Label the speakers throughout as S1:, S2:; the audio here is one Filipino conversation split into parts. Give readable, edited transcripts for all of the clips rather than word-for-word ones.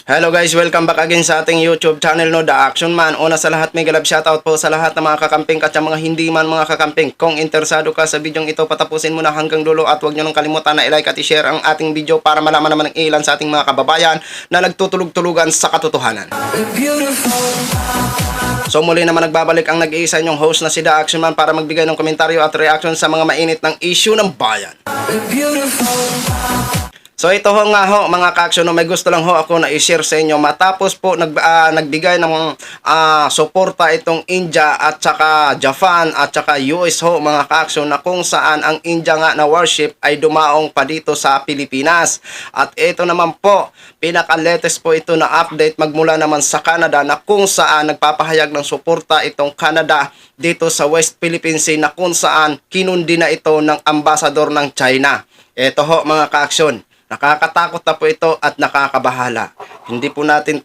S1: Hello guys, welcome back again sa ating YouTube channel no, The Action Man. Una sa lahat, may galab shoutout po sa lahat ng mga kakamping at sa mga hindi man mga kakamping. Kung interesado ka sa bidyong ito, patapusin mo na hanggang dulo at huwag nyo nang kalimutan na i-like at i-share ang ating video para malaman naman ng ilan sa ating mga kababayan na nagtutulog-tulugan sa katotohanan. So muli naman nagbabalik ang nag-iisa inyong host na si The Action Man para magbigay ng komentaryo at reaction sa mga mainit ng issue ng bayan. So ito ho nga ho mga ka-action, no, may gusto lang ho ako na i-share sa inyo matapos po nagbigay ng suporta itong India at saka Japan at saka US ho mga ka-action, na kung saan ang India nga na warship ay dumaong pa dito sa Pilipinas. At ito naman po, pinaka-latest po ito na update magmula naman sa Canada, na kung saan nagpapahayag ng suporta itong Canada dito sa West Philippine Sea, na kung saan kinundi na ito ng ambassador ng China. Ito ho mga ka-action, nakakatakot na po ito at nakakabahala. Hindi po natin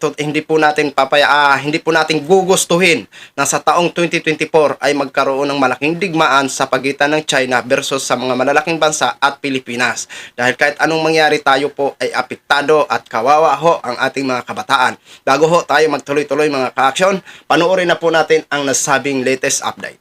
S1: gugustuhin na sa taong 2024 ay magkaroon ng malaking digmaan sa pagitan ng China versus sa mga malalaking bansa at Pilipinas. Dahil kahit anong mangyari, tayo po ay apektado at kawawa ho ang ating mga kabataan. Bago ho tayo magtuloy-tuloy mga ka-action, panoorin na po natin ang nasabing latest update.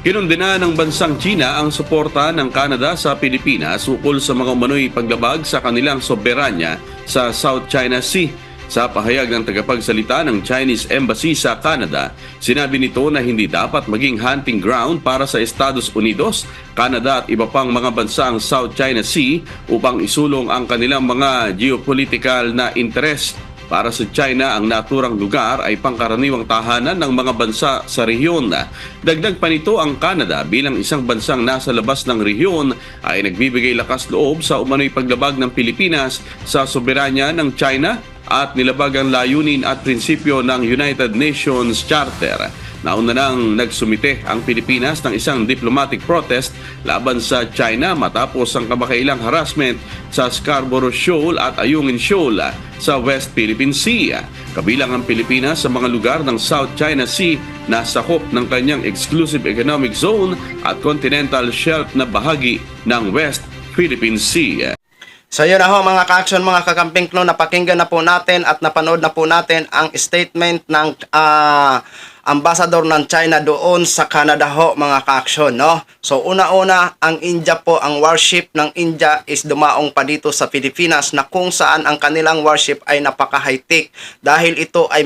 S2: Kinundina ng bansang China ang suporta ng Canada sa Pilipinas ukol sa mga umano'y paglabag sa kanilang soberanya sa South China Sea. Sa pahayag ng tagapagsalita ng Chinese Embassy sa Canada, sinabi nito na hindi dapat maging hunting ground para sa Estados Unidos, Canada at iba pang mga bansa ang South China Sea upang isulong ang kanilang mga geopolitical na interest. Para sa China, ang naturang lugar ay pangkaraniwang tahanan ng mga bansa sa rehiyon. Dagdag pa nito, ang Canada bilang isang bansang nasa labas ng rehiyon ay nagbibigay lakas loob sa umano'y paglabag ng Pilipinas sa soberanya ng China at nilabag ang layunin at prinsipyo ng United Nations Charter. Nauna nang nagsumite ang Pilipinas ng isang diplomatic protest laban sa China matapos ang kamakailang harassment sa Scarborough Shoal at Ayungin Shoal sa West Philippine Sea. Kabilang ang Pilipinas sa mga lugar ng South China Sea na sakop ng kanyang exclusive economic zone at continental shelf na bahagi ng West Philippine Sea.
S1: So yun na ho mga ka-action, mga kakamping, no, napakinggan na po natin at napanood na po natin ang statement ng ambassador ng China doon sa Canada ho mga ka-action, no? So una-una, ang India po, ang warship ng India is dumaong pa dito sa Pilipinas, na kung saan ang kanilang warship ay napaka-high-tech dahil ito ay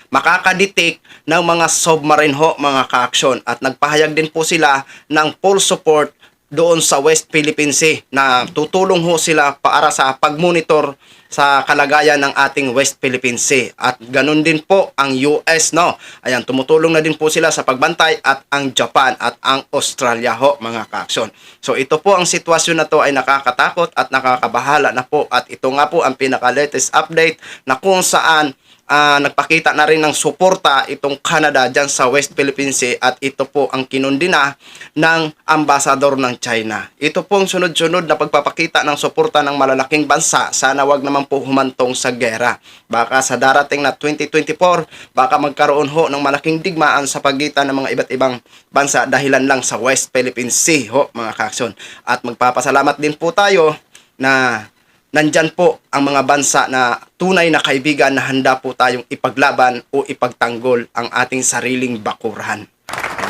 S1: makakadetect ng mga submarine ho mga ka-action, at nagpahayag din po sila ng full support doon sa West Philippine Sea, na tutulong ho sila para sa pag-monitor sa kalagayan ng ating West Philippine Sea. At ganun din po ang US, no? Ayan, tumutulong na din po sila sa pagbantay, at ang Japan at ang Australia ho mga ka-action. So ito po ang sitwasyon na to ay nakakatakot at nakakabahala na po, at ito nga po ang pinaka-latest update na kung saan nagpakita na rin ng suporta itong Canada dyan sa West Philippine Sea, at ito po ang kinundina ng ambassador ng China. Ito pong sunod-sunod na pagpapakita ng suporta ng malalaking bansa. Sana wag naman po humantong sa gera. Baka sa darating na 2024, baka magkaroon ho ng malaking digmaan sa pagitan ng mga iba't ibang bansa dahilan lang sa West Philippine Sea ho mga ka-action. At magpapasalamat din po tayo na nandyan po ang mga bansa na tunay na kaibigan, na handa po tayong ipaglaban o ipagtanggol ang ating sariling bakuran.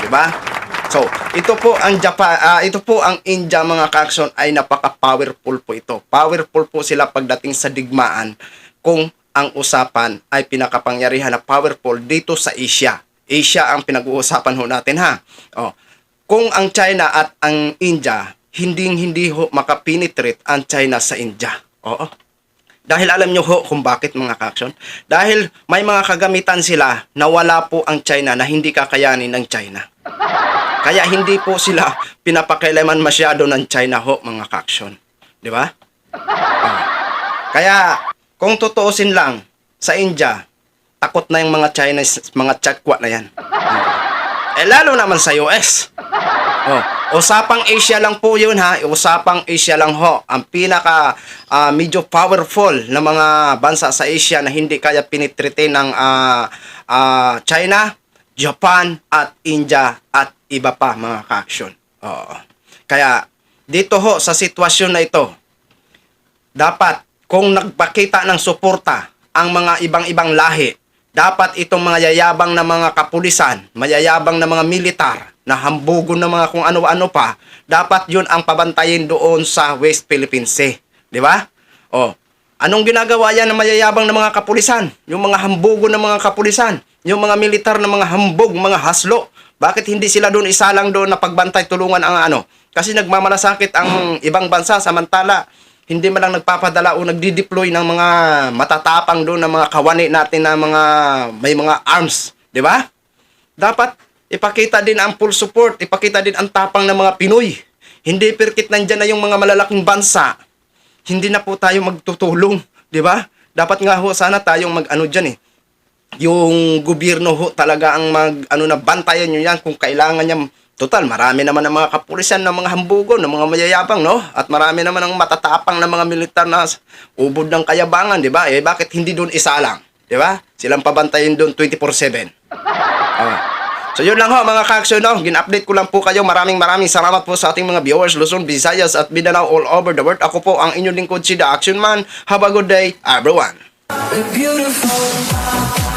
S1: Di ba? So, ito po ang Japan, ito po ang India mga ka-action, ay napaka-powerful po ito. Powerful po sila pagdating sa digmaan kung ang usapan ay pinakapangyarihan na powerful dito sa Asia. Asia ang pinag-uusapan ho natin ha. Oh, kung ang China at ang India, hindi ho makapenetrate ang China sa India. Oo. Dahil alam nyo ho kung bakit mga ka-action? Dahil may mga kagamitan sila na wala po ang China, na hindi kakayanin ng China. Kaya hindi po sila pinapakailaman masyado ng China ho mga ka-action. Di ba? Kaya kung tutuusin lang, sa India, takot na yung mga Chinese, mga tsakwat na yan. Eh lalo naman sa US. Usapang Asia lang po yun ha. Usapang Asia lang ho. Ang pinaka medyo powerful na mga bansa sa Asia na hindi kaya penetrate ng China, Japan at India at iba pa mga ka-action. Kaya dito ho sa sitwasyon na ito, dapat kung nagpakita ng suporta ang mga ibang-ibang lahi, dapat itong mga yayabang na mga kapulisan, mayayabang na mga militar, na hambugon na mga kung ano-ano pa, dapat yun ang pabantayin doon sa West Philippine Sea. Di ba? O, anong ginagawa yan ng mayayabang na mga kapulisan? Yung mga hambugon na mga kapulisan, yung mga militar na mga hambog, mga haslo, bakit hindi sila doon isalang doon na pagbantay tulungan ang ano? Kasi nagmamalasakit ang ibang bansa samantala hindi man lang nagpapadala o nagdi-deploy ng mga matatapang doon ng mga kawani natin na mga may mga arms, di ba? Dapat ipakita din ang full support, ipakita din ang tapang ng mga Pinoy. Hindi perkit nandyan na yung mga malalaking bansa, hindi na po tayo magtutulong, di ba? Dapat nga ho sana tayong mag-ano dyan yung gobyerno ho talaga ang na bantayan nyo yan kung kailangan niya. Total, marami naman ang mga kapulisan ng mga hambugon, ng mga mayayabang, no? At marami naman ang matatapang na mga militar na ubod ng kayabangan, di ba? Bakit hindi doon isalang? Di ba? Silang pabantayin doon 24/7. So yun lang ho mga ka-action, no? Gin-update ko lang po kayo. Maraming salamat po sa ating mga viewers, Luzon, Visayas at Mindanao all over the world. Ako po ang inyong lingkod si The Action Man. Have a good day, everyone.
S3: Beautiful.